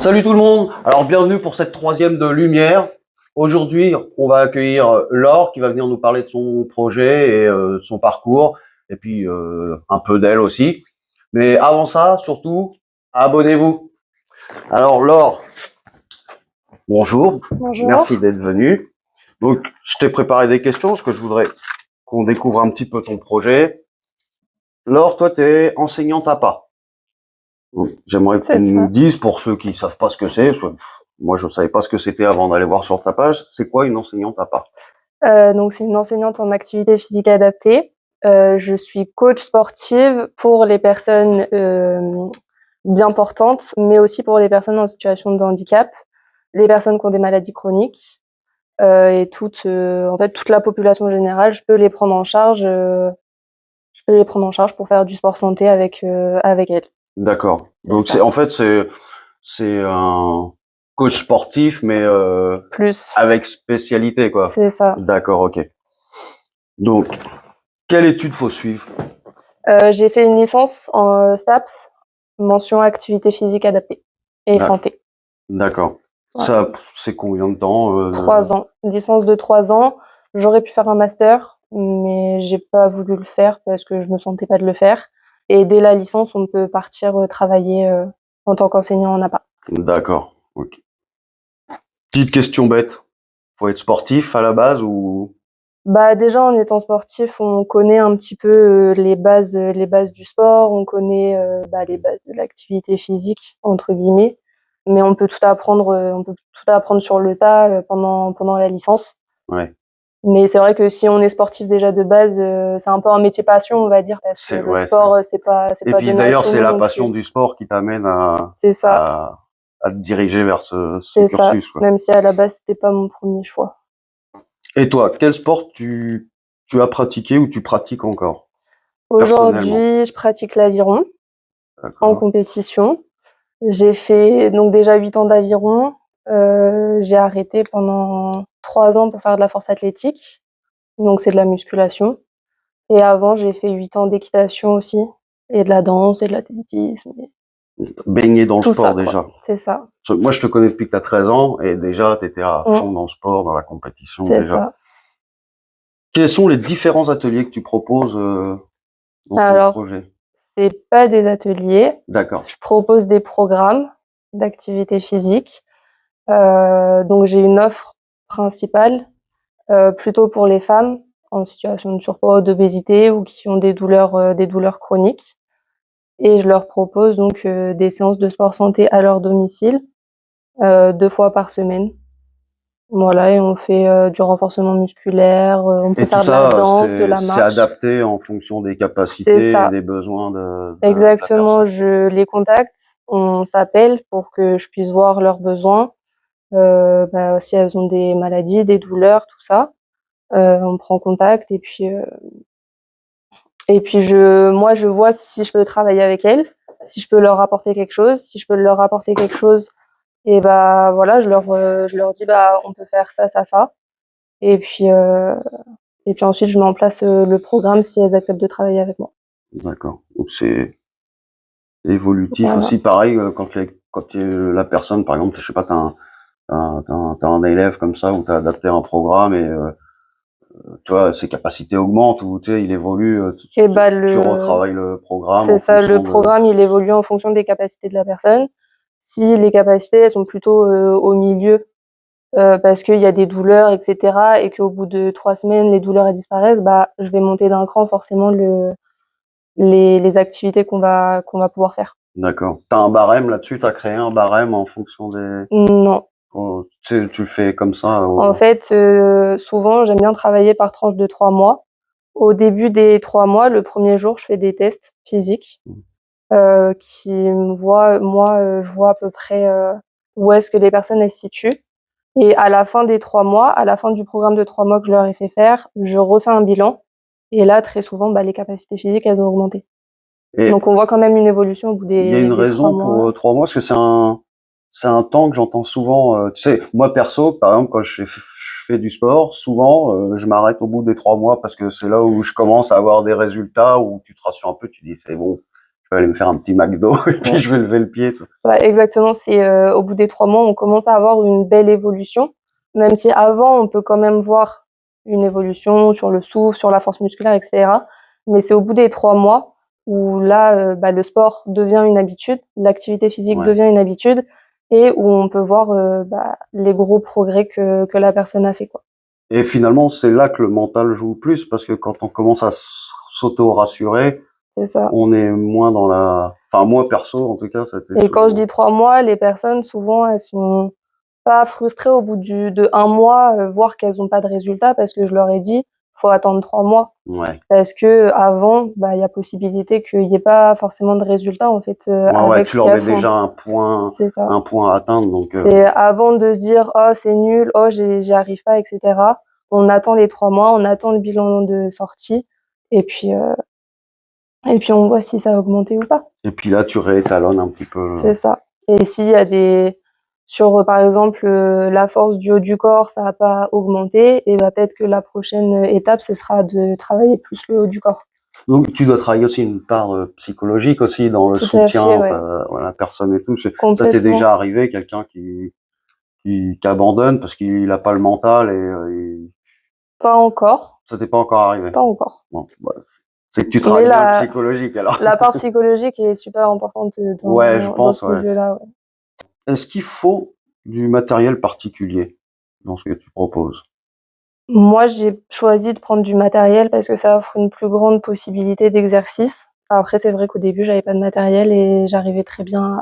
Salut tout le monde. Alors bienvenue pour cette troisième de Lumière. Aujourd'hui, on va accueillir Laure qui va venir nous parler de son projet et de son parcours et puis un peu d'elle aussi. Mais avant ça, surtout, abonnez-vous. Alors Laure, bonjour. Bonjour. Merci d'être venue. Donc, je t'ai préparé des questions parce que je voudrais qu'on découvre un petit peu ton projet. Laure, toi, tu es enseignante à pas. Donc, j'aimerais que tu C'est nous ça. dises, pour ceux qui savent pas ce que c'est, parce que, moi je savais pas ce que c'était avant d'aller voir sur ta page, c'est quoi une enseignante à pas? Donc c'est une enseignante en activité physique adaptée. Je suis coach sportive pour les personnes, bien portantes, mais aussi pour les personnes en situation de handicap, les personnes qui ont des maladies chroniques, et en fait, toute la population générale, je peux les prendre en charge pour faire du sport santé avec elles. D'accord. C'est Donc ça. c'est un coach sportif, mais Plus, avec spécialité, quoi. c'est ça. D'accord, ok. Donc, quelle étude faut suivre? J'ai fait une licence en, STAPS, mention activité physique adaptée et D'ac- santé. D'accord. Voilà. Ça, c'est combien de temps 3 ans, une licence de 3 ans. J'aurais pu faire un master, mais j'ai pas voulu le faire parce que je me sentais pas de le faire. Et dès la licence, on peut partir, travailler, en tant qu'enseignant en APA. D'accord. Ok. Petite question bête. Faut être sportif à la base ou? Bah, déjà, en étant sportif, on connaît un petit peu, les bases du sport, on connaît, les bases de «l'activité physique» entre guillemets, mais on peut tout apprendre sur le tas, pendant la licence. Ouais. Mais c'est vrai que si on est sportif déjà de base, c'est un peu un métier passion, on va dire, parce que C'est le ouais, c'est. sport, c'est Et pas puis donné à d'ailleurs, tout le c'est monde la non passion plus. du sport qui t'amène C'est ça, à, à te diriger vers ce c'est ça, cursus, quoi. même si à la base, c'était pas mon premier choix. Et toi, quel sport tu as pratiqué ou tu pratiques encore, personnellement? Aujourd'hui, je pratique l'aviron en D'accord. compétition. J'ai fait donc déjà 8 ans d'aviron, j'ai arrêté pendant 3 ans pour faire de la force athlétique, donc c'est de la musculation. Et avant, j'ai fait 8 ans d'équitation aussi et de la danse et de l'athlétisme et Baigné dans le tout sport ça, quoi. déjà. C'est ça. Moi, je te connais depuis que tu as 13 ans et déjà, tu étais à Mmh, fond dans le sport, dans la compétition c'est déjà. ça. Quels sont les différents ateliers que tu proposes dans ton Alors, projet? c'est pas des ateliers, D'accord. je propose des programmes d'activité physique. Donc j'ai une offre principale, plutôt pour les femmes en situation de surpoids ou d'obésité ou qui ont des douleurs chroniques et je leur propose donc, des séances de sport santé à leur domicile, 2 fois par semaine. Voilà et on fait, du renforcement musculaire, on peut Et tout faire de la ça, danse, de la c'est marche. adapté en fonction des C'est capacités et ça, des besoins de la exactement. personne. Je les contacte, on s'appelle pour que je puisse voir leurs besoins, si elles ont des maladies, des douleurs, tout ça. On prend contact et puis moi, je vois si je peux travailler avec elles, si je peux leur apporter quelque chose. Si je peux leur apporter quelque chose et bah, voilà, je leur dis: «Bah, on peut faire ça, ça, ça» et puis, heu et puis ensuite je mets en place, le programme si elles acceptent de travailler avec moi. D'accord. Donc c'est évolutif Voilà. aussi, pareil, quand la personne, par exemple, je sais pas, t'as un élève comme ça où t'as adapté un programme et tu vois, ses capacités augmentent ou tu sais, il évolue, Et bah, tu le retravailles le programme c'est en ça, le fonction de. programme, il évolue en fonction des capacités de la personne. Si les capacités, elles sont plutôt, au milieu, parce qu'il y a des douleurs et cetera et qu'au bout de 3 semaines, les douleurs, elles disparaissent, bah, je vais monter d'un cran forcément les activités qu'on va pouvoir faire. D'accord. T'as un barème là-dessus, t'as créé un barème en fonction des. Non. Tu le fais comme ça. En fait, souvent, j'aime bien travailler par tranche de 3 mois. Au début des 3 mois, le premier jour, je fais des tests physiques, qui me voient moi, je vois à peu près, où est-ce que les personnes, elles se situent et à la fin des 3 mois, à la fin du programme de 3 mois que je leur ai fait faire, je refais un bilan et là, très souvent, bah, les capacités physiques, elles ont augmenté. Et Donc on voit quand même une évolution au bout il y a une des 3 raison pour mois. 3 mois, parce que c'est un temps que j'entends souvent. Tu sais, moi perso, par exemple, quand je fais du sport, souvent, je m'arrête au bout des 3 mois parce que c'est là où je commence à avoir des résultats où tu te rassures un peu, tu dis c'est bon, vais aller me faire un petit McDo et puis Ouais. je vais lever le pied. Ouais, exactement, c'est, au bout des 3 mois, on commence à avoir une belle évolution, même si avant, on peut quand même voir une évolution sur le souffle, sur la force musculaire et cetera. Mais c'est au bout des 3 mois où là, le sport devient une habitude, l'activité physique Ouais. devient une habitude et où on peut voir, les gros progrès que la personne a fait, quoi. Et finalement, c'est là que le mental joue le plus parce que quand on commence à s'auto-rassurer, C'est ça. on est moins dans la, enfin, moi perso, en tout cas, c'était Et quand je dis souvent, 3 mois, les personnes souvent elles sont pas frustrées au bout de 1 mois, voir qu'elles ont pas de résultat parce que je leur ai dit: «Faut attendre 3 mois». ouais. Parce qu'avant, il y a possibilité qu'il y ait pas forcément de résultat en fait, Ouais, ouais, avec tu ce leur qu'elles mets font. déjà C'est ça. un point à atteindre, donc, C'est avant de se dire: «Oh c'est nul, oh j'y arrive pas» et cetera. On attend les 3 mois, on attend le bilan de sortie et puis on voit si ça a augmenté ou pas. et puis là, tu réétalonnes un petit peu. C'est ça. Et s'il y a par exemple, la force du haut du corps, ça a pas augmenté et peut-être que la prochaine étape, ce sera de travailler plus le haut du corps. Donc tu dois travailler aussi une part, psychologique aussi dans le Tout à fait, soutien, ouais, à la personne et tout. Ça t'est complètement. déjà arrivé, quelqu'un qui abandonne parce qu'il a pas le mental et Pas encore, ça t'est pas encore arrivé? pas encore. Bon, bah, c'est que tu Mais travailles bien le psychologique alors. la part psychologique est super importante, Ouais, je dans pense, ce ouais. milieu-là, ouais. Est-ce qu'il faut du matériel particulier dans ce que tu proposes? Moi, j'ai choisi de prendre du matériel parce que ça offre une plus grande possibilité d'exercice. Après, c'est vrai qu'au début, j'avais pas de matériel et j'arrivais très bien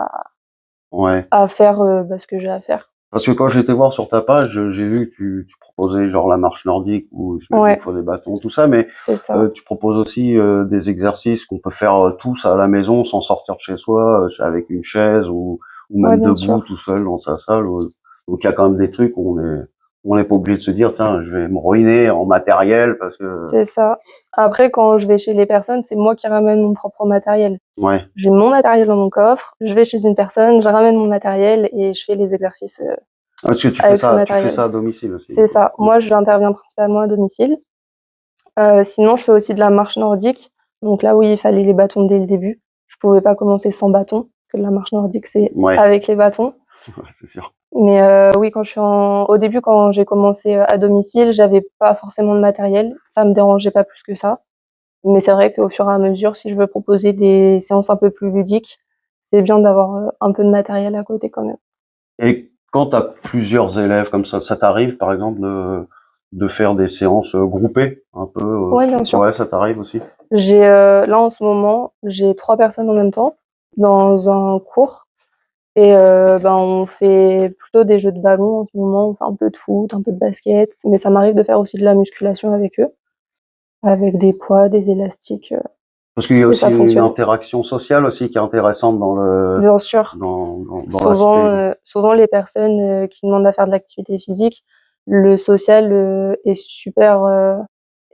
Ouais. à faire, ce que j'ai à faire. Parce que quand j'étais voir sur ta page, j'ai vu que tu proposais genre la marche nordique où j'imagine qu'il Ouais, faut des bâtons, tout ça, mais c'est ça. tu proposes aussi des exercices qu'on peut faire tous à la maison sans sortir de chez soi, avec une chaise ou Ouais, même bien debout sûr. tout seul dans sa salle. Donc il y a quand même des trucs où on n'est pas obligé de se dire tiens je vais me ruiner en matériel parce que C'est ça. Après, quand je vais chez les personnes, c'est moi qui ramène mon propre matériel. ouais. J'ai mon matériel dans mon coffre, je vais chez une personne, je ramène mon matériel et je fais les exercices, Ah, parce que avec ce tu fais matériel. ça à domicile aussi du C'est coup. ça. Moi, j'interviens principalement à domicile. Sinon, je fais aussi de la marche nordique. Donc là, oui, il fallait les bâtons dès le début. Je pouvais pas commencer sans bâton, parce que la marche nordique, c'est Ouais, avec les bâtons. c'est sûr. Mais oui, au début, quand j'ai commencé, à domicile, j'avais pas forcément de matériel. Ça me dérangeait pas plus que ça. Mais c'est vrai qu'au fur et à mesure, si je veux proposer des séances un peu plus ludiques, c'est bien d'avoir, un peu de matériel à côté quand même. Et quand tu as plusieurs élèves comme ça t'arrive par exemple de faire des séances groupées un peu Ouais, bien sûr. ouais, ça t'arrive aussi? Là, en ce moment, j'ai 3 personnes en même temps dans un cours et on fait plutôt des jeux de ballon en ce moment. On fait un peu de foot, un peu de basket, mais ça m'arrive de faire aussi de la musculation avec eux, avec des poids, des élastiques, Parce qu'il y a et aussi ça une fonctionne. interaction sociale aussi qui est intéressante Bien sûr. dans l'aspect. Souvent les personnes, qui demandent à faire de l'activité physique, le social, est super,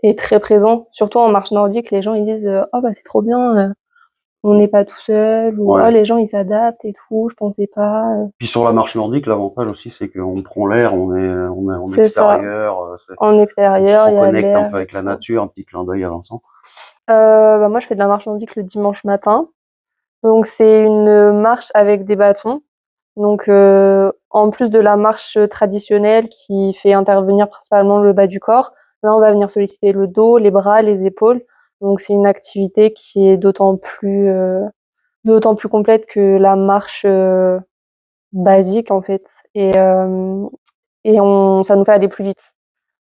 est très présent. Surtout en marche nordique, les gens ils disent, «Oh c'est trop bien, on n'est pas tout seul» ou «Oh Ouais. les gens ils s'adaptent et tout, je pensais pas», Puis sur la marche nordique, l'avantage aussi, c'est qu'on prend l'air, on est en C'est ça. extérieur, En on se extérieur, il y a reconnecte un l'air peu et avec la tout. nature, un petit clin d'œil à Vincent. Moi je fais de la marche nordique le dimanche matin. Donc c'est une, marche avec des bâtons. Donc en plus de la marche, traditionnelle qui fait intervenir principalement le bas du corps, là on va venir solliciter le dos, les bras, les épaules. Donc c'est une activité qui est d'autant plus complète que la marche, basique en fait et on ça nous fait aller plus vite.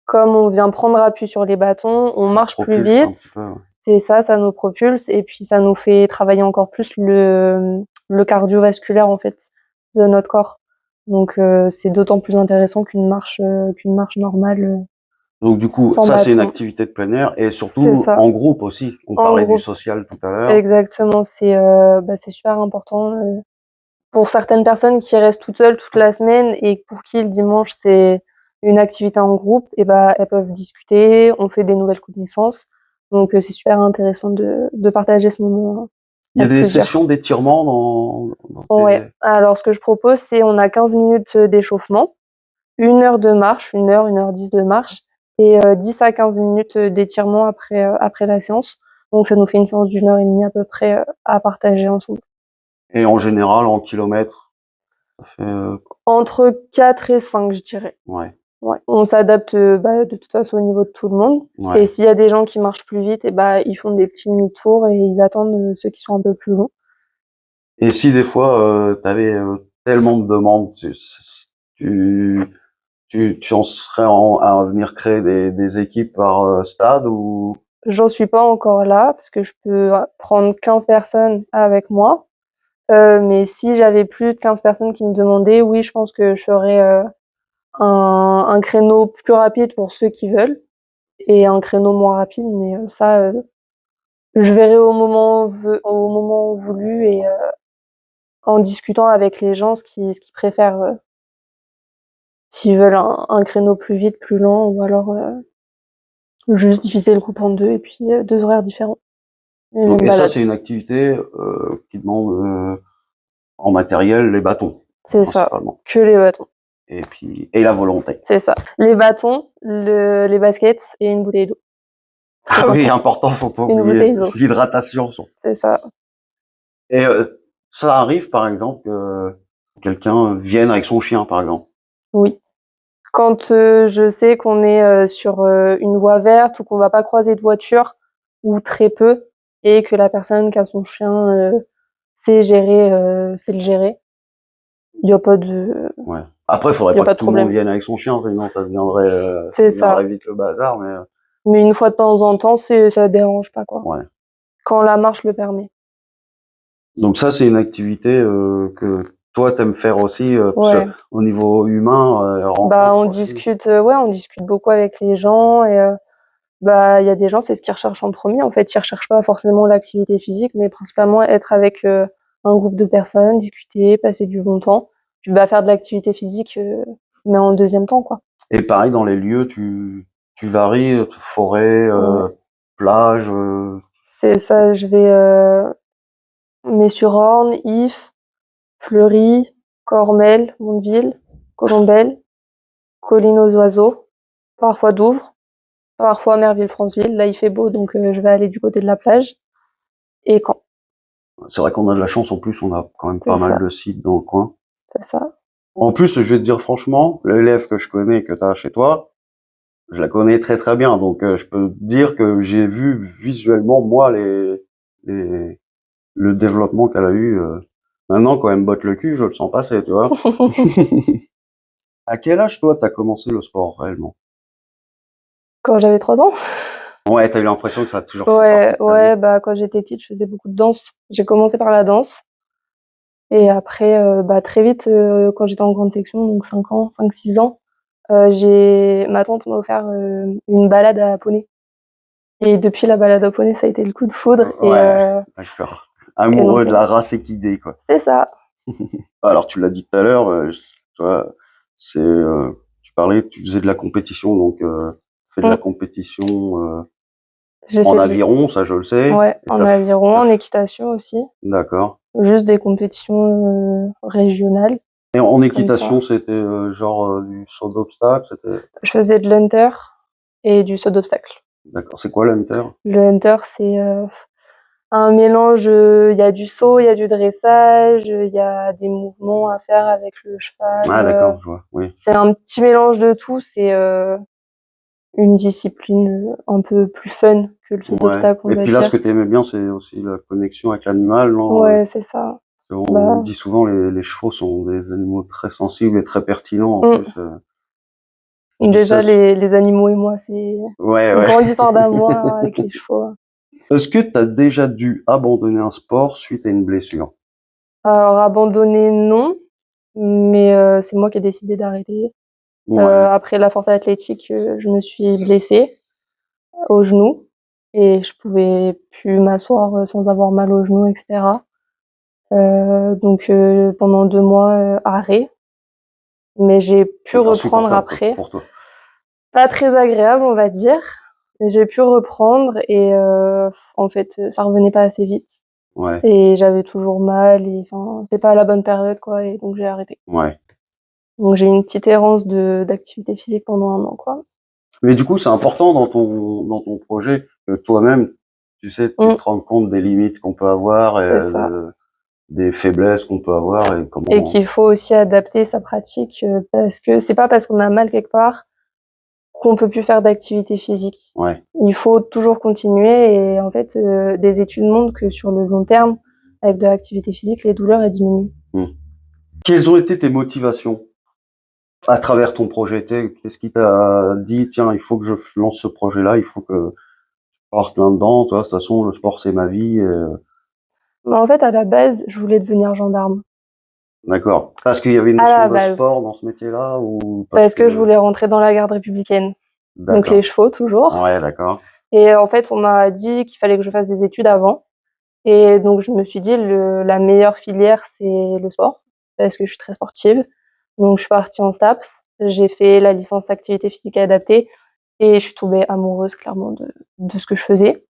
Comme on vient prendre appui sur les bâtons, on Ça te marche plus propulse un vite. petit peu, ouais. C'est ça, ça nous propulse et puis ça nous fait travailler encore plus le cardiovasculaire en fait de notre corps. Donc c'est d'autant plus intéressant qu'une marche normale, Donc du coup, sans ça c'est une bâton. activité de plein air et C'est surtout ça, en groupe aussi. On en parlait du groupe. social tout à l'heure. Exactement, c'est super important, pour certaines personnes qui restent toutes seules toute la semaine et pour qui le dimanche c'est une activité en groupe et elles peuvent discuter, on fait des nouvelles connaissances. Donc c'est super intéressant de partager ce moment Il y à a des plusieurs. sessions d'étirement dans Ouais, tes... alors ce que je propose, c'est on a 15 minutes, d'échauffement, 1 heure de marche, 1 heure 10 de marche et 10 à 15 minutes, d'étirement après la séance. Donc ça nous fait une séance d'1 h 30 à peu près à partager ensemble. Et en général, en kilomètres, ça fait Entre 4 et 5, je dirais. ouais, Ouais. On s'adapte de toute façon au niveau de tout le monde. Et ouais. s'il y a des gens qui marchent plus vite, et ils font des petits demi-tours et ils attendent ceux qui sont un peu plus longs. Et si des fois, tu avais tellement de demandes, tu en serais à venir créer des équipes par stade ou? J'en suis pas encore là parce que je peux prendre 15 personnes avec moi. Mais si j'avais plus de 15 personnes qui me demandaient, oui, je pense que je ferais un créneau plus rapide pour ceux qui veulent et un créneau moins rapide. Mais ça, je verrai au moment voulu et en discutant avec les gens ce qu'ils préfèrent, s'ils veulent un créneau plus vite, plus lent ou alors juste diviser le groupe en 2 et puis 2 horaires différents et Donc, même et ça, balade. c'est une activité qui demande en matériel les bâtons C'est ça, principalement, que les bâtons. et puis la volonté. C'est ça. Les bâtons, les baskets et une bouteille d'eau. Très Ah oui, important. important, faut pas Une oublier bouteille d'eau, l'hydratation. c'est ça. Et ça arrive, par exemple, que quelqu'un vienne avec son chien, par exemple. Oui. Quand je sais qu'on est sur une voie verte ou qu'on va pas croiser de voiture ou très peu et que la personne qui a son chien sait le gérer, il y a pas de Ouais. Après, il faudrait il y a pas pas que de tout le monde problème. vienne avec son chien, sinon ça C'est deviendrait ça. vite le bazar. Mais Mais une fois de temps en temps, ça dérange pas, quoi. ouais. Quand la marche le permet. Donc ça, c'est une activité que toi t'aimes faire aussi, parce que Ouais. au niveau humain, On rencontre aussi. discute, on discute beaucoup avec les gens et il y a des gens, c'est ce qu'ils recherchent en premier. En fait, ils recherchent pas forcément l'activité physique, mais principalement être avec un groupe de personnes, discuter, passer du bon temps. Puis faire de l'activité physique, mais en deuxième temps, quoi. Et pareil dans les lieux, tu varies, forêt, Ouais. plage. C'est ça, je vais Messurorne, Ifs, Fleury, Cormel, Mondeville, Colombelles, Collines aux Oiseaux, parfois Douvres, parfois Merville-Franceville. Là, il fait beau, donc je vais aller du côté de la plage et Caen. C'est vrai qu'on a de la chance en plus, on a quand même pas C'est mal ça, de sites dans le coin. c'est ça. En plus, je vais te dire franchement, l'élève que je connais, que tu as chez toi, je la connais très très bien, donc je peux te dire que j'ai vu visuellement moi les le développement qu'elle a eu. Maintenant, quand elle me botte le cul, je le sens passer, tu vois. À quel âge toi t'as commencé le sport réellement? Quand j'avais 3 ans? Ouais, t'as eu l'impression que ça a toujours fait partie Ouais, de ta vie. ouais, quand j'étais petite, je faisais beaucoup de danse. J'ai commencé par la danse et après, très vite, quand j'étais en grande section, donc 5 ans, 5-6 ans, j'ai ma tante m'a offert, une balade à poney et depuis la balade à poney, ça a été le coup de foudre Ouais, d'accord. et donc Amoureux de la race équidée, quoi. c'est ça. Alors tu l'as dit tout à l'heure, tu vois, c'est tu parlais, tu faisais de la compétition, donc tu fais de la Mmh. compétition J'ai en fait aviron, ça je le sais. ouais, Et en aviron, en équitation aussi, d'accord. juste des compétitions, régionales Et en comme équitation, ça. c'était genre du saut d'obstacle, c'était Je faisais de l'hunter et du saut d'obstacle. d'accord. C'est quoi l'hunter? Le hunter, c'est, un mélange, il y a du saut, il y a du dressage, il y a des mouvements à faire avec le cheval, Ah d'accord, je vois, oui. c'est un petit mélange de tout. C'est, une discipline, un peu plus fun que le saut Ouais. d'obstacle, on Et va puis là, ce que dire. tu aimais bien, c'est aussi la connexion avec l'animal, non? Ouais, c'est ça. On Bah, dit souvent les chevaux sont des animaux très sensibles et très pertinents en plus. mmh. Je dis ça. Déjà les animaux et moi, c'est Ouais, une ouais. grande histoire d'amour avec les chevaux. Est-ce que tu as déjà dû abandonner un sport suite à une blessure? Alors abandonner, non, mais c'est moi qui ai décidé d'arrêter. Ouais, Après la force athlétique, je me suis blessée au genou et je pouvais plus m'asseoir, sans avoir mal au genou et cetera. Donc pendant 2 mois, arrêt, mais j'ai pu donc reprendre insupportable quoi, après. pour toi. Pas très agréable, on va dire, mais j'ai pu reprendre et en fait, ça revenait pas assez vite Ouais, et j'avais toujours mal et enfin, c'était pas à la bonne période, quoi et donc j'ai arrêté. ouais. Donc j'ai eu une petite errance d'activité physique pendant 1 an, quoi. Mais du coup, c'est important dans ton projet que toi-même, tu sais, tu te rends compte des limites qu'on peut avoir et C'est ça. des faiblesses qu'on peut avoir et Et comment. qu'il faut aussi adapter sa pratique, parce que c'est pas parce qu'on a mal quelque part qu'on peut plus faire d'activité physique. Ouais. Il faut toujours continuer et en fait, des études montrent que sur le long terme, avec de l'activité physique, les douleurs, elles diminuent. Quelles ont été tes motivations à travers ton projet? Qu'est-ce qui t'a dit: «Tiens, il faut que je lance ce projet-là, il faut que je parte là-dedans», tu vois? De toute façon, le sport, c'est ma vie, Mais en fait, à la base, je voulais devenir gendarme. d'accord. Parce qu'il y avait une À notion la de base, sport dans ce métier-là ou parce parce que je que voulais rentrer dans la garde républicaine, donc les d'accord. chevaux toujours. Ouais, d'accord. Et en fait, on m'a dit qu'il fallait que je fasse des études avant et donc je me suis dit: la meilleure filière, c'est le sport, parce que je suis très sportive. Donc je suis partie en STAPS, j'ai fait la licence activité physique adaptée et je suis tombée amoureuse clairement de ce que je faisais.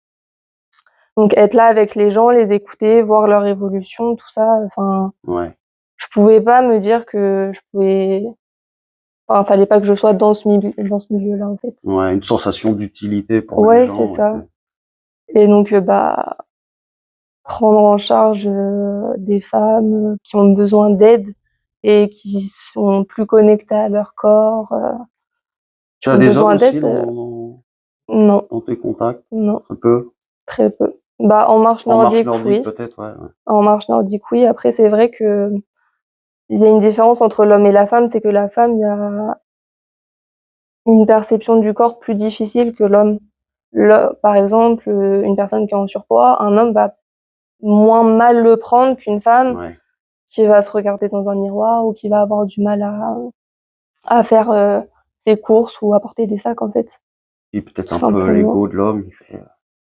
Donc être là avec les gens, les écouter, voir leur évolution, tout ça, enfin, Ouais. je pouvais pas me dire que je pouvais enfin, fallait pas que je sois dans ce milieu-là, en fait. Ouais, une sensation d'utilité pour les Ouais, c'est gens, ouais, ça. Et donc, bah, prendre en charge, des femmes, qui ont besoin d'aide et qui sont plus connectées à leur corps, qui tu ont des hommes besoin aussi d'aide, non, dans tes contacts? non, Un peu? très peu. Bah, en marche En marche nordique, nordique oui. peut-être, ouais, ouais. En marche nordique, oui. Après, c'est vrai qu'il y a une différence entre l'homme et la femme, c'est que la femme, il y a une perception du corps plus difficile que l'homme. Par exemple, une personne qui est en surpoids, un homme va moins mal le prendre qu'une femme Ouais. qui va se regarder dans un miroir ou qui va avoir du mal à faire, ses courses ou à porter des sacs, en fait, Et peut-être tout un peu simplement. l'ego de l'homme, il fait: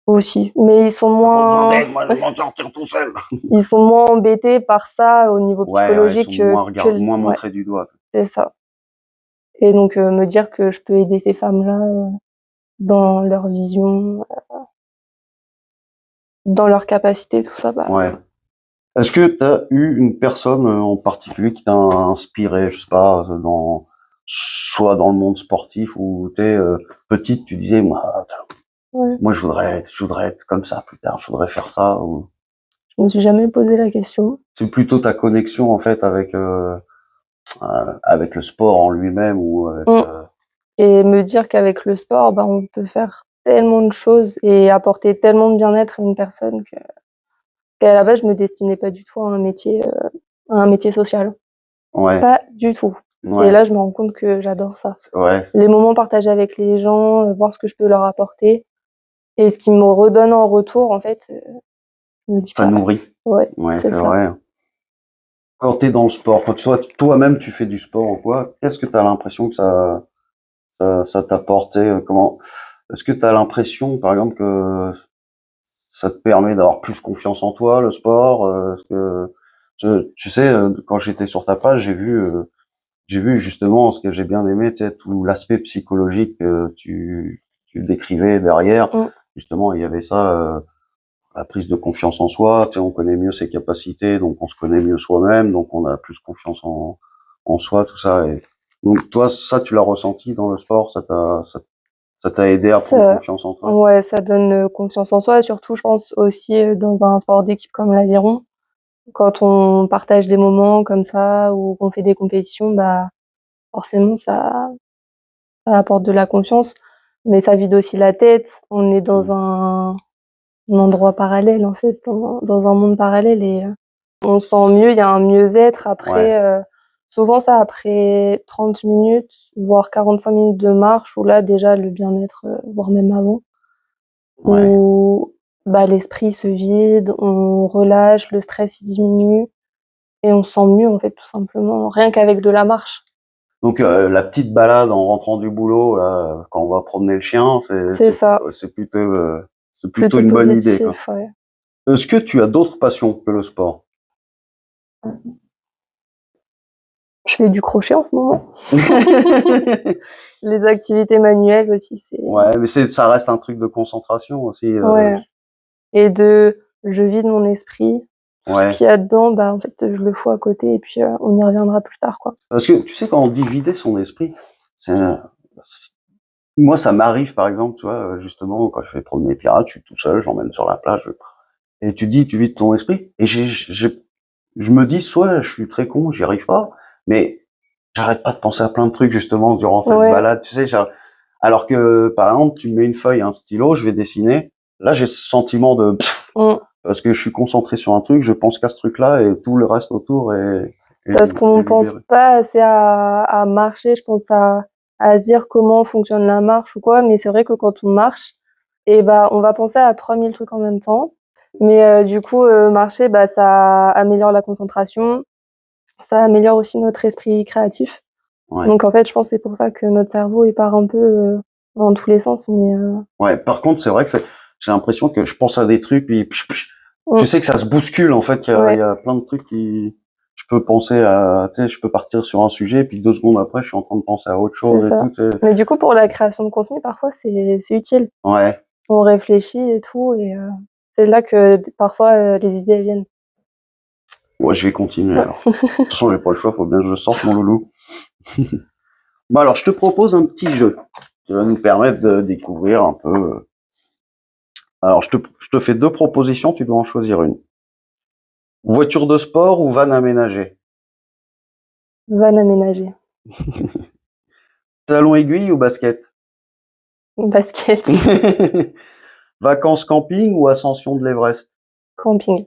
Aussi, mais «Tu pas besoin d'aide, moi je m'en sortir tout seul». ils sont moins embêtés par ça au niveau Ouais, ouais, ils sont psychologique, moins ouais, montrés du doigt. c'est ça. Et donc, me dire que je peux aider ces femmes-là, dans leur vision, dans leur capacité, tout ça, bah, Ouais. Est-ce que tu as eu une personne, en particulier qui t'a inspiré, je sais pas, soit dans le monde sportif ou tu sais, petite, tu disais: ouais. moi je voudrais être comme ça plus tard, je voudrais faire ça» ou Je me suis jamais posé la question. c'est plutôt ta connexion en fait avec le sport en lui-même ou avec, Mmh. Et me dire qu'avec le sport, bah, on peut faire tellement de choses et apporter tellement de bien-être à une personne qu'à la base, je me destinais pas du tout à un métier social. ouais, Pas du tout. Et ouais, là, je me rends compte que j'adore ça. ouais, Les moments partagés avec les gens, voir ce que je peux leur apporter et ce qu'ils me redonnent en retour, en fait, je me dis: ça «Bah, nourrit. ouais, Ouais, c'est c'est ça». vrai. Quand tu es dans le sport, quand toi-même tu fais du sport ou quoi, qu'est-ce que tu as l'impression que ça t'apporte? Tu sais, comment est-ce que tu as l'impression, par exemple, que ça te permet d'avoir plus confiance en toi, le sport? Est-ce que tu sais, quand j'étais sur ta page, j'ai vu justement ce que j'ai bien aimé, tu sais, tout l'aspect psychologique que tu décrivais derrière. Mmh, Justement, il y avait ça, la prise de confiance en soi, tu sais, on connaît mieux ses capacités, donc on se connaît mieux soi-même, donc on a plus confiance en soi, tout ça et donc toi, ça, tu l'as ressenti dans le sport? Ça t'a aidé à prendre ça confiance en toi? ouais, ça donne, confiance en soi et surtout, je pense aussi, dans un sport d'équipe comme l'aviron, quand on partage des moments comme ça ou qu'on fait des compétitions, bah, forcément ça apporte de la confiance, mais ça vide aussi la tête. On est dans Mmh. un endroit parallèle, en fait, dans un monde parallèle et on se sent mieux, il y a un mieux-être Ouais, après, souvent ça après 30 minutes, voire 45 minutes de marche où là déjà le bien-être, voire même avant, ouais. où, bah, l'esprit se vide, on relâche, le stress il diminue et on se sent mieux, en fait, tout simplement, rien qu'avec de la marche. Donc la petite balade en rentrant du boulot là, quand on va promener le chien, C'est ça, c'est plutôt plutôt une bonne idée, quoi. positif, ouais. Est-ce que tu as d'autres passions que le sport? Je fais du crochet en ce moment. Les activités manuelles aussi, c'est Ouais, mais ça reste un truc de concentration aussi, ouais et je vide mon esprit. Tout ce ouais. qu'il y a dedans, bah, en fait, je le fous à côté et puis, on y reviendra plus tard, quoi. Parce que tu sais, quand on dit vider son esprit, c'est Moi, ça m'arrive, par exemple, tu vois, justement, quand je vais promener les pirates, je suis tout seul, j'emmène sur la plage, et tu dis, tu vides ton esprit, et je me dis, soit je suis très con, j'y arrive pas, mais j'arrête pas de penser à plein de trucs, justement, durant cette Ouais. balade, tu sais, alors que, par exemple, tu me mets une feuille, un stylo, je vais dessiner, là, j'ai ce sentiment de, Mm. parce que je suis concentré sur un truc, je pense qu'à ce truc-là, et tout le reste autour Parce qu'on est pense libéré. pas assez à marcher, je pense à se dire comment fonctionne la marche ou quoi, mais c'est vrai que quand on marche, et bah, on va penser à 3000 trucs en même temps. Mais du coup, marcher, bah, ça améliore la concentration, ça améliore aussi notre esprit créatif. Ouais. Donc en fait, je pense que c'est pour ça que notre cerveau, il part un peu dans tous les sens. Mais Ouais. Par contre, c'est vrai que j'ai l'impression que je pense à des trucs, puis tu mm, sais que ça se bouscule, en fait, il y ouais, a plein de trucs qui, je peux penser à, tu sais, je peux partir sur un sujet, puis 2 secondes après, je suis en train de penser à autre c'est chose et ça. tout, tu sais. Mais du coup, pour la création de contenu, parfois, c'est utile. Ouais. On réfléchit et tout, et c'est là que parfois les idées elles viennent. Ouais, je vais continuer, Ouais. alors. De toute façon, j'ai pas le choix, faut bien que je sorte, mon loulou. Bon, alors, je te propose un petit jeu qui va nous permettre de découvrir un peu. Alors, je te fais 2 propositions, tu dois en choisir une. Voiture de sport ou van aménagé? Van aménagé. Talon aiguille ou basket? Basket. Vacances camping ou ascension de l'Everest? Camping.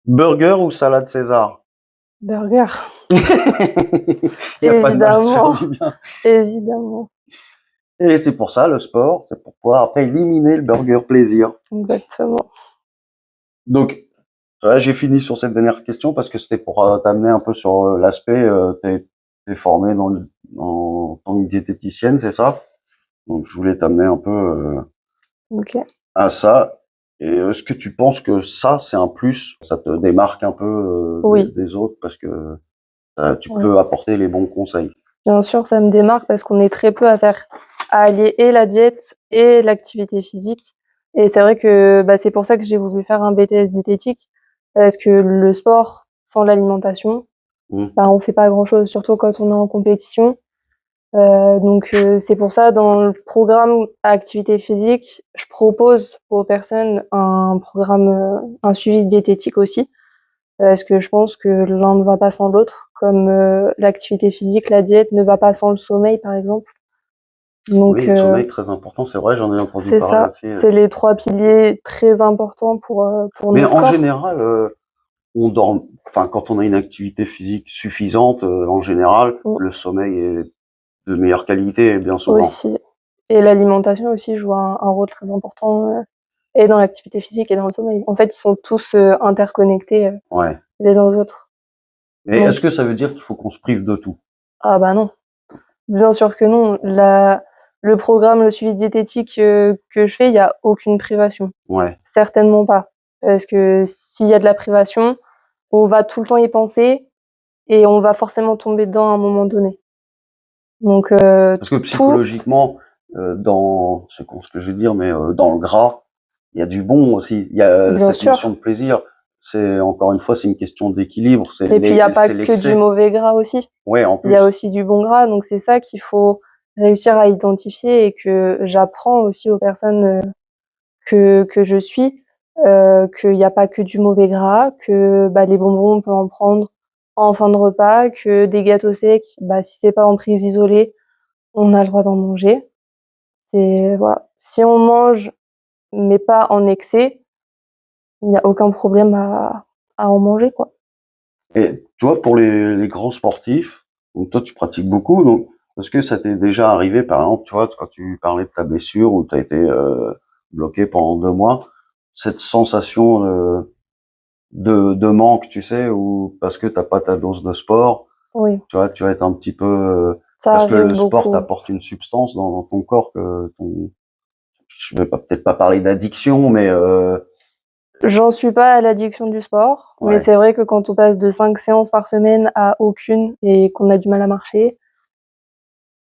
Burger ou salade César? Burger. Il y a pas de mal à se faire Évidemment, du bien. évidemment. Et c'est pour ça, le sport, c'est pour pouvoir après éliminer le burger plaisir. Exactement. Donc, ouais, j'ai fini sur cette dernière question parce que c'était pour t'amener un peu sur l'aspect, t'es formé en tant que diététicienne, c'est ça? Donc, je voulais t'amener un peu OK. à ça. Et est-ce que tu penses que ça, c'est un plus? Ça te démarque un peu Oui, des autres parce que tu oui. peux apporter les bons conseils. Bien sûr, ça me démarque parce qu'on est très peu à allier et la diète et l'activité physique. Et c'est vrai que, bah, c'est pour ça que j'ai voulu faire un BTS diététique, parce que le sport sans l'alimentation, Mmh. bah, on fait pas grand-chose, surtout quand on est en compétition. Donc c'est pour ça, dans le programme activité physique, je propose aux personnes un programme, un suivi diététique aussi, parce que je pense que l'un ne va pas sans l'autre, comme, l'activité physique, la diète ne va pas sans le sommeil, par exemple. Oui, Donc le sommeil, très important, c'est vrai, j'en ai entendu c'est parler ça, aussi. c'est les 3 piliers très importants pour Mais notre en corps. général, on dort, enfin, quand on a une activité physique suffisante, en général, Mmh, le sommeil est de meilleure qualité, bien souvent. aussi, et l'alimentation aussi joue un rôle très important, et dans l'activité physique et dans le sommeil. En fait, ils sont tous, interconnectés, Ouais. les uns aux autres. Mais Donc est-ce que ça veut dire qu'il faut qu'on se prive de tout? ah bah non, bien sûr que non. Le programme, le suivi diététique, que je fais, il y a aucune privation. Ouais. Certainement pas. Parce que s'il y a de la privation, on va tout le temps y penser et on va forcément tomber dedans à un moment donné. Donc Parce que tout psychologiquement, dans ce que je veux dire, mais dans le gras, il y a du bon aussi. Il y a bien cette notion sûr, de plaisir. C'est encore une fois, c'est une question d'équilibre. et puis il y a pas C'est que du l'excès. mauvais gras aussi. Ouais, en Il y a plus. aussi du bon gras, donc c'est ça qu'il faut réussir à identifier et que j'apprends aussi aux personnes, que je suis, qu'il y a pas que du mauvais gras, que, bah, les bonbons, on peut en prendre en fin de repas, que des gâteaux secs, bah, si c'est pas en prise isolée, on a le droit d'en manger. C'est voilà, si on mange, mais pas en excès, il y a aucun problème à en manger, quoi. Et tu vois, pour les grands sportifs, donc toi, tu pratiques beaucoup, donc est-ce que ça t'est déjà arrivé, par exemple, tu vois, quand tu parlais de ta blessure où tu as été bloqué pendant 2 mois, cette sensation de manque, tu sais, ou parce que t'as pas ta dose de sport, Oui, tu vois, tu vas être un petit peu ça parce que arrive le sport beaucoup. t'apporte une substance dans ton corps que ton, je vais pas peut-être pas parler d'addiction, mais J'en suis pas à l'addiction du sport, mais ouais, c'est vrai que quand on passe de 5 séances par semaine à aucune et qu'on a du mal à marcher,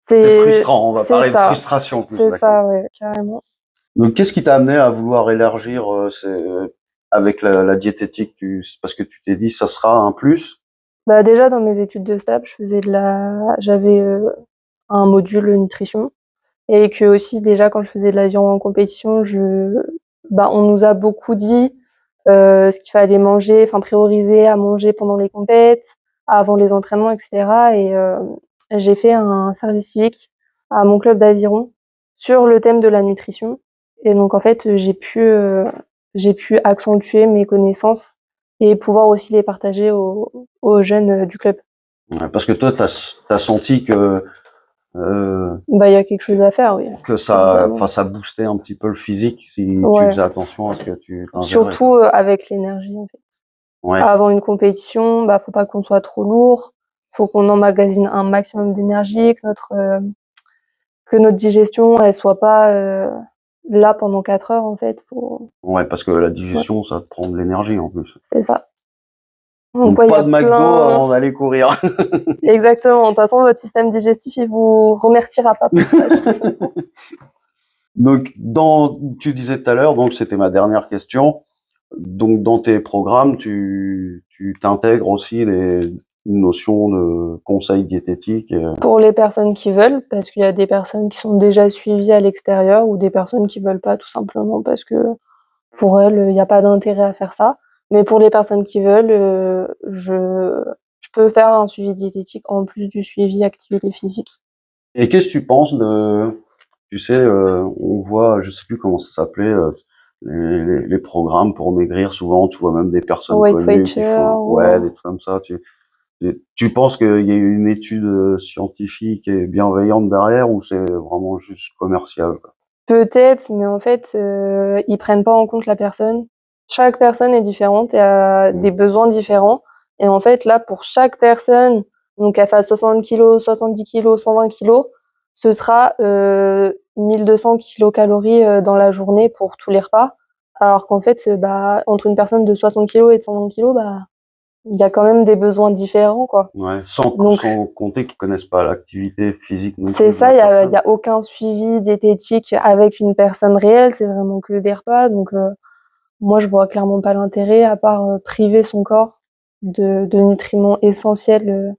c'est frustrant. On va c'est parler de ça. frustration plus, C'est d'accord. ça, ouais, carrément. Donc, qu'est-ce qui t'a amené à vouloir élargir avec la diététique, parce que tu t'es dit ça sera un plus? Bah, déjà dans mes études de STAPS, j'avais, un module nutrition, Et que aussi déjà quand je faisais de l'aviron en compétition, on nous a beaucoup dit ce qu'il fallait manger, enfin prioriser à manger pendant les compètes, avant les entraînements, et cetera. Et j'ai fait un service civique à mon club d'aviron sur le thème de la nutrition. Et donc en fait, j'ai pu accentuer mes connaissances et pouvoir aussi les partager aux jeunes du club. Ouais, parce que toi, t'as senti Bah, il y a quelque chose à faire, oui, que ça, évidemment. enfin, ça boostait un petit peu le physique si tu Ouais, faisais attention à ce que tu t'ingérais, surtout quoi. avec l'énergie, en fait. Ouais, Avant une compétition, bah, faut pas qu'on soit trop lourd, faut qu'on emmagasine un maximum d'énergie, que notre digestion, elle soit pas là pendant 4 heures, en fait. ouais, parce que la Ouais, digestion, ça te prend de l'énergie en plus. c'est ça. Donc Donc ouais, il y pas a de McDo plein. avant d'aller courir. Exactement. De toute façon, votre système digestif, il vous remerciera pas pour ça, je sais. Donc, tu disais tout à l'heure, donc c'était ma dernière question. Donc, dans tes programmes, tu t'intègres aussi les notions de conseils diététiques. Pour les personnes qui veulent, parce qu'il y a des personnes qui sont déjà suivies à l'extérieur ou des personnes qui veulent pas tout simplement parce que pour elles, il y a pas d'intérêt à faire ça. Mais pour les personnes qui veulent, je peux faire un suivi diététique en plus du suivi activité physique. Et qu'est-ce que tu penses de, tu sais, on voit, je sais plus comment ça s'appelait, les programmes pour maigrir. Souvent, tu vois même des personnes Weight connues qui Watcher font, ouais, des trucs comme ça. Tu penses qu'il y a une étude scientifique et bienveillante derrière ou c'est vraiment juste commercial, quoi? peut-être, mais en fait, ils prennent pas en compte la personne. Chaque personne est différente et a Mm. des besoins différents et en fait, là, pour chaque personne, donc qu'elle fasse 60 kilogrammes, 70 kilogrammes, 120 kilogrammes, ce sera 1200 kilocalories dans la journée pour tous les repas. Alors qu'en fait, bah, entre une personne de 60 kilogrammes et de 120 kilogrammes, bah, il y a quand même des besoins différents, quoi. Ouais, Donc sans compter qu'ils connaissent pas l'activité physique non c'est plus de ça, la il y personne. a aucun suivi diététique avec une personne réelle, c'est vraiment que des repas. Donc moi, je vois clairement pas l'intérêt à part priver son corps de nutriments essentiels.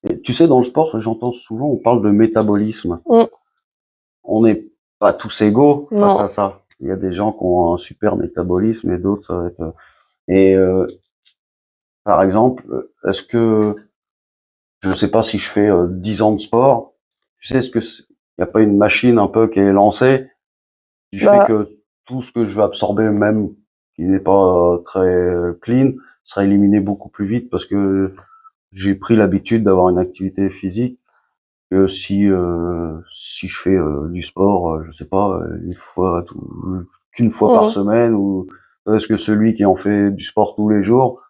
Et tu sais, dans le sport, j'entends souvent, on parle de métabolisme. Mmh, On n'est pas tous égaux face à non, ça. Il y a des gens qui ont un super métabolisme et d'autres, ça va être, et par exemple, est-ce que, je sais pas si je fais 10 ans de sport, tu sais, il n'y a pas une machine un peu qui est lancée, qui fait bah que tout ce que je vais absorber, même qui n'est pas très clean, sera éliminé beaucoup plus vite parce que j'ai pris l'habitude d'avoir une activité physique que si je fais du sport, je sais pas, qu'une fois par mmh. semaine ou est-ce que celui qui en fait du sport tous les jours,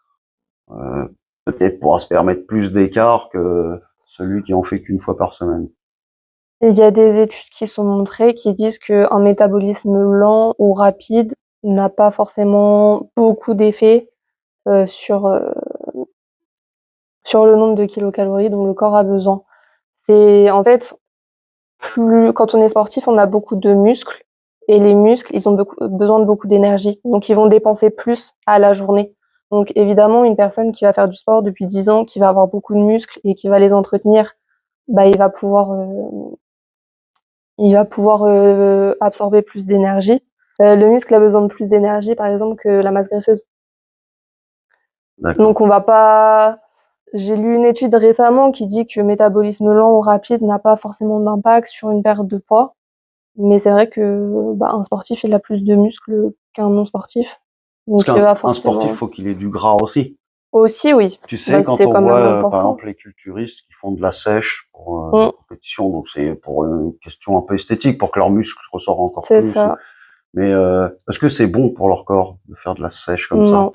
euh, peut-être pourra se permettre plus d'écart que celui qui en fait qu'une fois par semaine. Il y a des études qui sont montrées qui disent qu'un métabolisme lent ou rapide n'a pas forcément beaucoup d'effet sur sur le nombre de kilocalories dont le corps a besoin. C'est en fait plus quand on est sportif, on a beaucoup de muscles et les muscles, ils ont besoin de beaucoup d'énergie, donc ils vont dépenser plus à la journée. Donc évidemment, une personne qui va faire du sport depuis 10 ans, qui va avoir beaucoup de muscles et qui va les entretenir, bah, il va pouvoir, absorber plus d'énergie. Le muscle a besoin de plus d'énergie, par exemple, que la masse graisseuse. D'accord. Donc on va pas j'ai lu une étude récemment qui dit que métabolisme lent ou rapide n'a pas forcément d'impact sur une perte de poids. Mais c'est vrai que, bah, un sportif, il a plus de muscles qu'un non sportif, Parce donc il qu'un va un sportif, forcément faut qu'il ait du gras aussi. aussi oui, Tu sais, bah, quand c'est on quand même voit, par important. exemple, les culturistes qui font de la sèche pour la Mmh, compétition, donc c'est pour une question un peu esthétique, pour que leurs muscles ressortent encore c'est plus. ça. Mais est-ce que c'est bon pour leur corps de faire de la sèche comme ça? Non,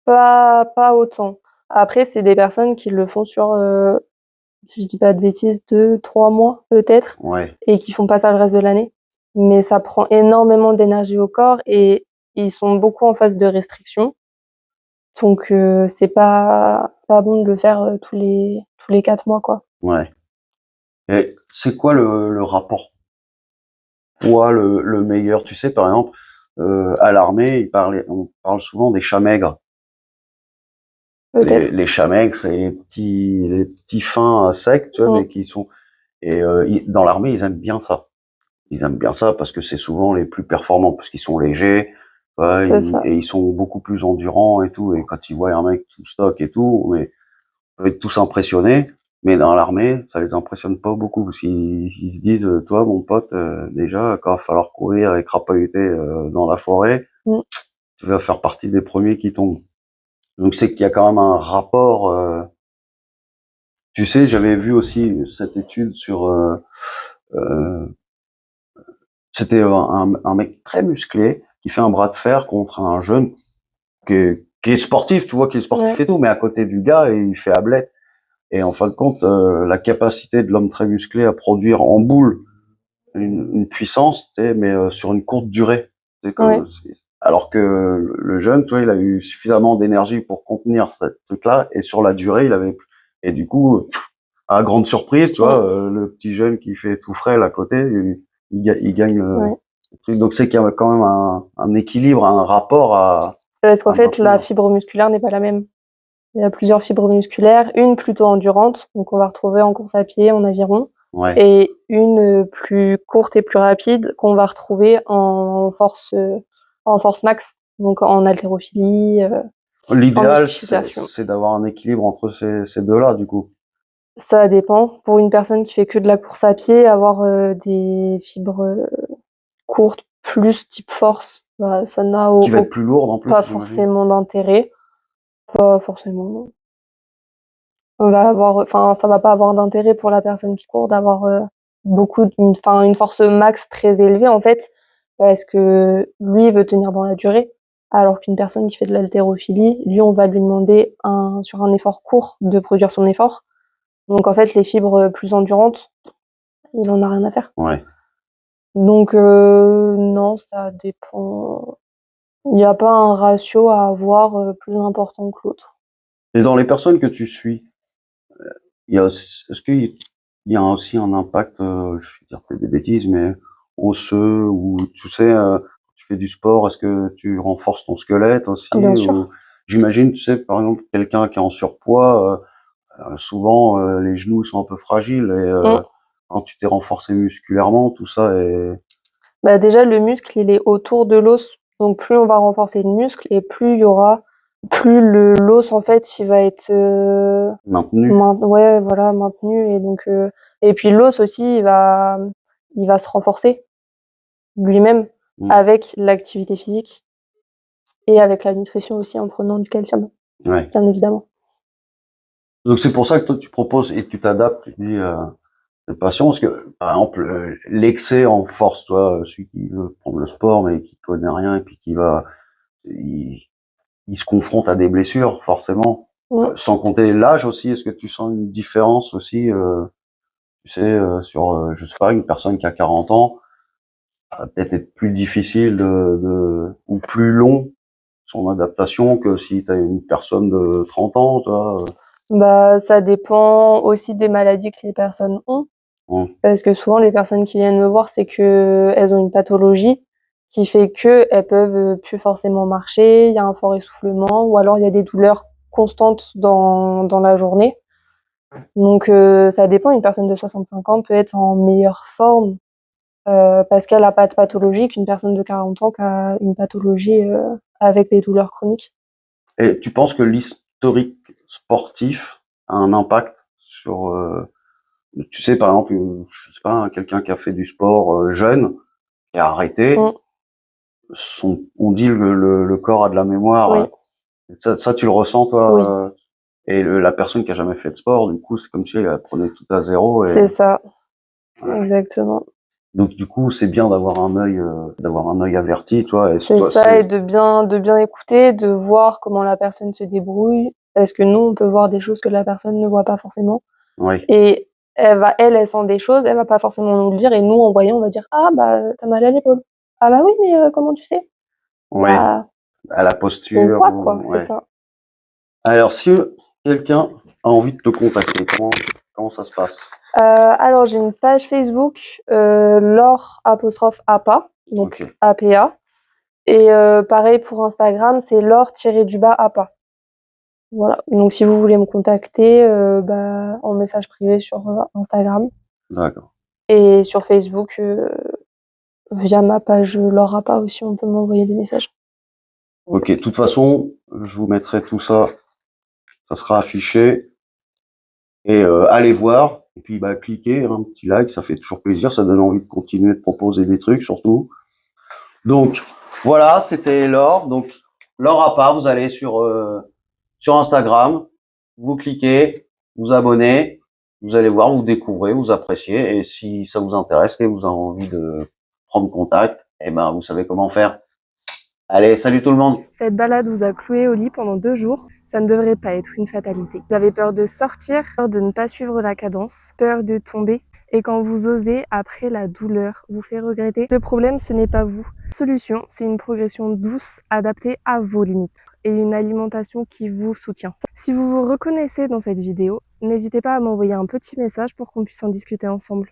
pas autant. Après, c'est des personnes qui le font sur, si je dis pas de bêtises, 2 3 mois peut-être Ouais. et qui font pas ça le reste de l'année. Mais ça prend énormément d'énergie au corps et ils sont beaucoup en phase de restriction, donc c'est pas bon de le faire, tous les 4 mois, quoi. Ouais. Et c'est quoi le rapport poids le meilleur? Tu sais, par exemple, à l'armée, on parle souvent des chats maigres. Peut-être. Les chats maigres, c'est les petits fins secs, tu vois, Mmh. mais qui sont, et dans l'armée, ils aiment bien ça. ils aiment bien ça parce que c'est souvent les plus performants parce qu'ils sont légers, ouais, C'est ça. et ils sont beaucoup plus endurants et tout. Et quand ils voient un mec tout stock et tout, on peut être tous impressionnés. Mais dans l'armée, ça les impressionne pas beaucoup parce qu'ils se disent, toi, mon pote, déjà, quand il va falloir courir et crapahuter dans la forêt, Mm. tu vas faire partie des premiers qui tombent. Donc c'est qu'il y a quand même un rapport. Tu sais, j'avais vu aussi cette étude sur. Euh, C'était un mec très musclé qui fait un bras de fer contre un jeune qui est sportif. Tu vois qu'il est sportif Ouais. et tout, mais à côté du gars, il fait ablette. Et en fin de compte, la capacité de l'homme très musclé à produire en boule une puissance, mais sur une courte durée. C'est Ouais. comme, alors que le jeune, tu vois, il a eu suffisamment d'énergie pour contenir ce truc-là, et sur la durée, il avait, et du coup, à grande surprise, tu vois, Mm. le petit jeune qui fait tout frêle à côté, il gagne Ouais. le truc. Donc c'est qu'il y a quand même un équilibre, un rapport Parce qu'en à fait, la maintenir. fibre musculaire n'est pas la même. Il y a plusieurs fibres musculaires, une plutôt endurante, donc on va retrouver en course à pied, en aviron, Ouais. et une plus courte et plus rapide qu'on va retrouver en force max, donc en haltérophilie, en L'idéal, musculation. c'est d'avoir un équilibre entre ces deux-là, du coup. Ça dépend. Pour une personne qui fait que de la course à pied, avoir des fibres courtes plus type force, bah, ça n'a Qui va être plus lourde en plus, pas j'imagine. forcément d'intérêt. Pas forcément, non. Enfin, ça va pas avoir d'intérêt pour la personne qui court d'avoir une force max très élevée en fait, parce que lui veut tenir dans la durée, alors qu'une personne qui fait de l'haltérophilie, lui, on va lui demander sur un effort court de produire son effort. Donc en fait, les fibres plus endurantes, il en a rien à faire. Ouais. Donc non, ça dépend. Il n'y a pas un ratio à avoir plus important que l'autre. Et dans les personnes que tu suis, est-ce qu'il y a aussi un impact, je vais dire peut-être des bêtises, mais osseux, ou tu sais, tu fais du sport, est-ce que tu renforces ton squelette Bien aussi, ou sûr. j'imagine, tu sais, par exemple, quelqu'un qui est en surpoids, souvent les genoux sont un peu fragiles, et Mmh. quand tu t'es renforcé musculairement, tout ça est Bah, déjà, le muscle, il est autour de l'os. Donc, plus on va renforcer le muscle et plus l'os, en fait, il va être, maintenu. ouais, voilà, maintenu. Et puis l'os aussi, il va se renforcer lui-même Mm. avec l'activité physique et avec la nutrition aussi en prenant du calcium, Ouais. bien évidemment. Donc c'est pour ça que toi tu proposes et tu t'adaptes, tu dis tes patients, parce que par exemple l'excès en force, toi, celui qui veut prendre le sport mais qui connaît rien et puis il, il se confronte à des blessures forcément. Mmh. Sans compter l'âge aussi, est-ce que tu sens une différence aussi, tu sais, sur, je sais pas, une personne qui a 40 ans, ça va peut-être être plus difficile ou plus long son adaptation que si tu as une personne de 30 ans, toi. Bah, ça dépend aussi des maladies que les personnes ont. Hein. Parce que souvent, les personnes qui viennent me voir, c'est qu'elles ont une pathologie qui fait qu'elles peuvent plus forcément marcher, il y a un fort essoufflement, ou alors il y a des douleurs constantes dans la journée. Donc, ça dépend. Une personne de 65 ans peut être en meilleure forme parce qu'elle a pas de pathologie qu'une personne de 40 ans qui a une pathologie avec des douleurs chroniques. Et tu penses que l'historique sportif a un impact sur, tu sais, par exemple, je sais pas, quelqu'un qui a fait du sport jeune et a arrêté, Mmh, on dit le corps a de la mémoire. oui, Ça tu le ressens oui, toi, et la personne qui a jamais fait de sport, du coup, c'est comme si elle apprenait tout à zéro. Et c'est ça, exactement. donc du coup, c'est bien d'avoir un œil averti, toi. Et C'est toi, ça, c'est et de bien écouter, de voir comment la personne se débrouille, parce que nous, on peut voir des choses que la personne ne voit pas forcément. oui, Et elle sent des choses, elle va pas forcément nous le dire, et nous, en voyant, on va dire: «Ah bah, tu mal à l'épaule». «Ah bah oui, mais comment tu sais?» ouais, Bah, à la on posture, voit quoi, c'est ouais. ça. Alors, si quelqu'un a envie de te contacter, comment ça se passe? Alors j'ai une page Facebook, Laure apostrophe APA, donc Ok, APA, et pareil pour Instagram, c'est Laure-du-bas APA. Voilà, donc si vous voulez me contacter, bah, en message privé sur, Instagram, d'accord. et sur Facebook, via ma page Laura Pa aussi, on peut m'envoyer des messages. Ok, de toute façon, je vous mettrai tout ça, ça sera affiché. Et allez voir, et puis bah, cliquez, un petit like, ça fait toujours plaisir, ça donne envie de continuer de proposer des trucs surtout. Donc voilà, c'était Laure. Donc Laure pas, vous allez sur Instagram, vous cliquez, vous abonnez, vous allez voir, vous découvrez, vous appréciez, et si ça vous intéresse et vous avez envie de prendre contact, eh ben vous savez comment faire. Allez, salut tout le monde. Cette balade vous a cloué au lit pendant 2 jours. Ça ne devrait pas être une fatalité. Vous avez peur de sortir, peur de ne pas suivre la cadence, peur de tomber. Et quand vous osez, après la douleur vous fait regretter. Le problème, ce n'est pas vous. La solution, c'est une progression douce, adaptée à vos limites et une alimentation qui vous soutient. Si vous vous reconnaissez dans cette vidéo, n'hésitez pas à m'envoyer un petit message pour qu'on puisse en discuter ensemble.